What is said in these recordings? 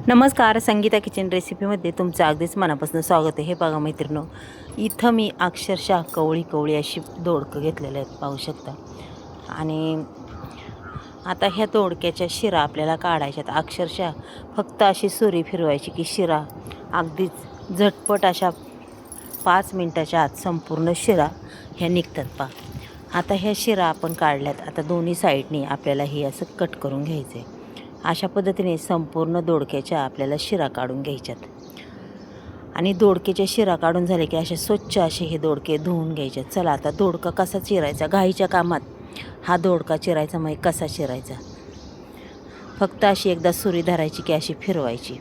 नमस्कार, संगीता किचन रेसिपीमध्ये तुमचं अगदीच मनापासून स्वागत आहे. हे बघा मैत्रिणींनो, इथं मी अक्षरशः कवळी कवळी अशी दोडकं घेतलेले आहेत, पाहू शकता. आणि आता ह्या दोडक्याच्या शिरा आपल्याला काढायच्यात. अक्षरशः फक्त अशी सुरी फिरवायची की शिरा अगदीच झटपट अशा 5 मिनटाच्या आत संपूर्ण शिरा ह्या निघतात पहा. आता ह्या शिरा आपण काढल्यात. आता दोन्ही साईडनी आपल्याला हे असं कट करून घ्यायचं आहे. अशा पद्धतीने संपूर्ण दोडक्याच्या आपल्याला शिरा काढून घ्यायच्यात. आणि दोडक्याच्या शिरा काढून झाले की असे स्वच्छ असे हे दोडके धुवून घ्यायचे. चला आता दोडका कसा चिरायचा, घाईच्या कामात हा दोडका चिरायचा, मग कसा चिरायचा. फक्त अशी एकदा सुरी धरायची की अशी फिरवायची.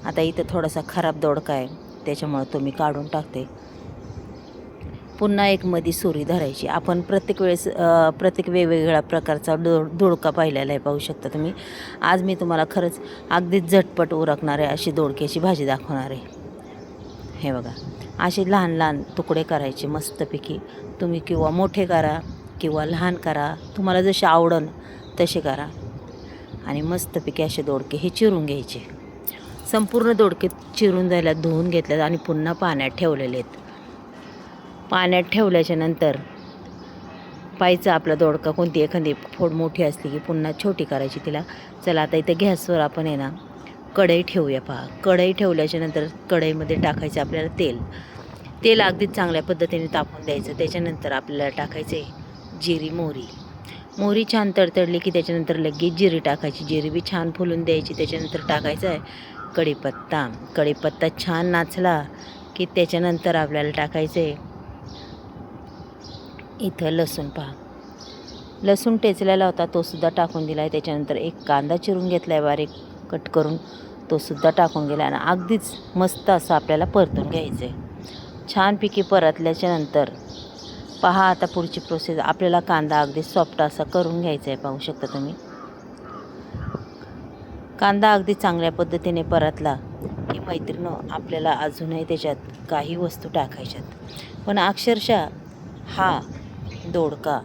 आता इथं थोडासा खराब दोडका आहे, त्याच्यामुळं तो मी काढून टाकते. पुन्हा एक मध्ये सुरी धरायची. आपण प्रत्येक वेळेस प्रत्येक वेगवेगळ्या प्रकारचा दोडका पाहिलेला आहे, पाहू शकता तुम्ही. आज मी तुम्हाला खरंच अगदीच झटपट उरकणारे अशी दोडक्याची भाजी दाखवणार आहे. हे बघा, असे लहान लहान तुकडे करायचे मस्तपैकी. तुम्ही किंवा मोठे करा किंवा लहान करा, तुम्हाला जसे आवडन तसे करा. आणि मस्तपैकी असे दोडके हे चिरून घ्यायचे. संपूर्ण दोडके चिरून जायला धुवून घेतल्यात आणि पुन्हा पाण्यात ठेवलेले आहेत. पाण्यात ठेवल्याच्या नंतर पाहायचं आपला दोडका कोणती एखादी फोड मोठी असली की पुन्हा छोटी करायची तिला. चला आता इथे गॅसवर आपण आहे ना कढई ठेवूया. पहा, कढई ठेवल्याच्या नंतर कढईमध्ये टाकायचं आपल्याला तेल अगदीच चांगल्या पद्धतीने तापून द्यायचं. त्याच्यानंतर आपल्याला टाकायचे जिरी मोहरी छान तडतडली की त्याच्यानंतर लगेच जिरी टाकायची. जिरी बी छान फुलून द्यायची. त्याच्यानंतर टाकायचं आहे कढीपत्ता छान नाचला की त्याच्यानंतर आपल्याला टाकायचं आहे इथं लसूण. पहा, लसूण टेचलेला होता तो सुद्धा टाकून दिला आहे. त्याच्यानंतर एक कांदा चिरून घेतला आहे बारीक कट करून, तो सुद्धा टाकून गेला. आणि अगदीच मस्त असं आपल्याला परतून घ्यायचं आहे. छानपैकी परतल्याच्या नंतर पहा आता पुढची प्रोसेस. आपल्याला कांदा अगदी सॉफ्ट असा करून घ्यायचा आहे, पाहू शकता तुम्ही. कांदा अगदी चांगल्या पद्धतीने परतला की मैत्रिणींनो आपल्याला अजूनही त्याच्यात काही वस्तू टाकायच्यात. पण अक्षरशः हा दोडका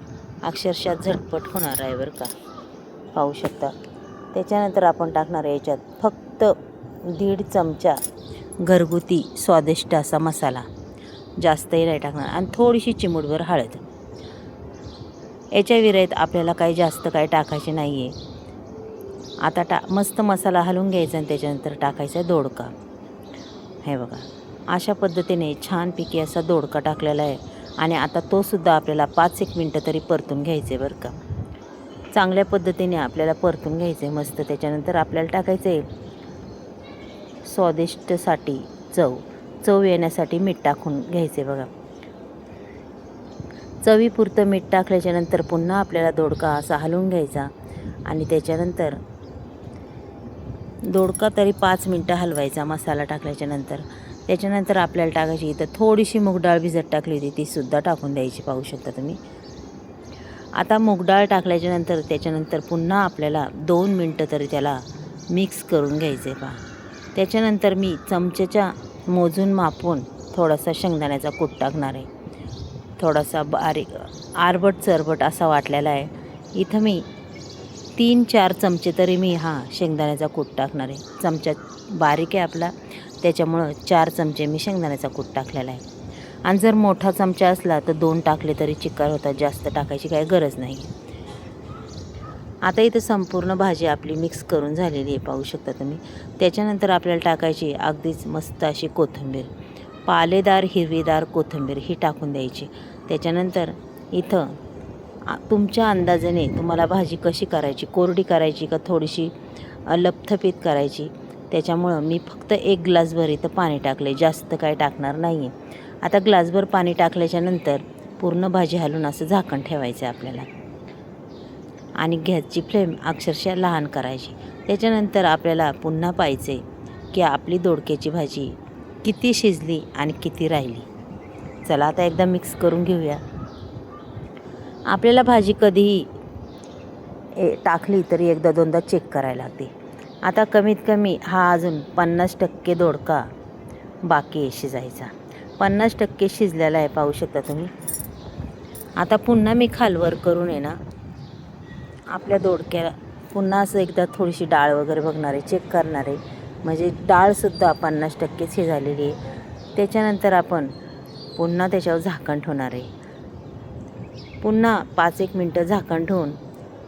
अक्षरशः झटपट होणार आहे बरं का, पाहू शकता. त्याच्यानंतर आपण टाकणार आहे याच्यात फक्त 1.5 चमचा घरगुती स्वादिष्ट असा मसाला, जास्तही नाही टाकणार. आणि थोडीशी चिमूटभर हळद. याच्या विरहित आपल्याला काही जास्त काही टाकायचे नाही आहे. आता मस्त मसाला हलवून घ्यायचा आणि त्याच्यानंतर टाकायचा दोडका. हे बघा, अशा पद्धतीने छानपैकी असा दोडका टाकलेला आहे. आणि आता तो सुद्धा आपल्याला 5-1 मिनटं तरी परतून घ्यायचे बरं का. चांगल्या पद्धतीने आपल्याला परतून घ्यायचे मस्त. त्याच्यानंतर आपल्याला टाकायचं आहे स्वादिष्टसाठी चव येण्यासाठी मीठ टाकून घ्यायचे. बघा, चवीपुरतं मीठ टाकल्याच्यानंतर पुन्हा आपल्याला दोडका असा हलवून घ्यायचा. आणि त्याच्यानंतर दोडका तरी 5 मिनटं हलवायचा मसाला टाकल्याच्यानंतर. त्याच्यानंतर आपल्याला टाकायची इथं थोडीशी मूगडाळ भिजत टाकली होती, ती सुद्धा टाकून द्यायची, पाहू शकता तुम्ही. आता मूगडाळ टाकल्याच्यानंतर त्याच्यानंतर पुन्हा आपल्याला 2 मिनटं तरी त्याला मिक्स करून घ्यायचं आहे. पहा, त्याच्यानंतर मी चमच्याच्या मोजून मापून थोडासा शेंगदाण्याचा कूट टाकणार आहे. थोडासा बारीक आरबट चरबट असा वाटलेला आहे. इथं मी 3-4 चमचे तरी मी शेंगदाण्याचा कूट टाकणार आहे. चमचा बारीक आहे आपला, त्याच्यामुळं 4 चमचे मी शेंगदाण्याचा कूट टाकलेला आहे. आणि जर मोठा चमचा असला तर 2 टाकले तरी चिक्कार होतात, जास्त टाकायची काही गरज नाही. आता इथं संपूर्ण भाजी आपली मिक्स करून झालेली आहे, पाहू शकता तुम्ही. त्याच्यानंतर आपल्याला टाकायची अगदीच मस्त अशी कोथिंबीर, पालेदार हिरवीदार कोथिंबीर ही टाकून द्यायची. त्याच्यानंतर इथं तुमच्या अंदाजाने तुम्हाला भाजी कशी करायची, कोरडी करायची का थोडीशी लपथपीत करायची, त्याच्यामुळं मी फक्त 1 ग्लासभर इथं पाणी टाकले, जास्त काय टाकणार नाही आहे. आता ग्लासभर पाणी टाकल्याच्यानंतर पूर्ण भाजी हलवून असं झाकण ठेवायचं आहे आपल्याला. आणि गॅसची फ्लेम अक्षरशः लहान करायची. त्याच्यानंतर आपल्याला पुन्हा पाहायचे की आपली दोडक्याची भाजी किती शिजली आणि किती राहिली. चला आता एकदा मिक्स करून घेऊया. आपल्याला भाजी कधीही टाकली तरी एकदा दोनदा चेक करायला लागते. आता कमीत कमी अजून 50% दोडका बाकी आहे शिजायचा. 50% शिजलेला आहे, पाहू शकता तुम्ही. आता पुन्हा मी खालवर करून आहे ना आपल्या दोडक्याला पुन्हा असं एकदा थोडीशी डाळ वगैरे बघणार आहे, चेक करणार आहे. म्हणजे डाळसुद्धा 50%च हे झालेली आहे. त्याच्यानंतर आपण पुन्हा त्याच्यावर झाकण ठेवणार आहे. पुन्हा 5-1 मिनटं झाकण ठेवून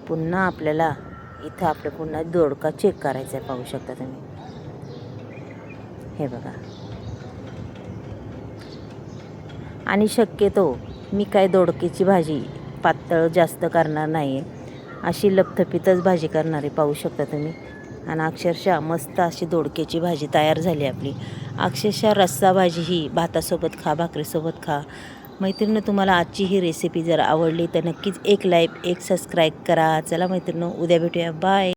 पुन्हा आपल्याला इथं आपलं पुन्हा दोडका चेक करायचा आहे. पाहू शकता तुम्ही, हे बघा. आणि शक्यतो मी काय दोडक्याची भाजी पातळ जास्त करणार नाही आहे, अशी लपथपीतच भाजी करणारी. पाहू शकता तुम्ही. आणि अक्षरशः मस्त अशी दोडक्याची भाजी तयार झाली आपली. अक्षरशः रस्सा भाजी ही भातासोबत खा, भाकरीसोबत खा. मैत्रिणी, तुम्हाला आजची ही रेसिपी जर आवडली तर नक्कीच एक लाईक, एक सबस्क्राईब करा. चला मैत्रिणी, उद्या भेटूया. बाय.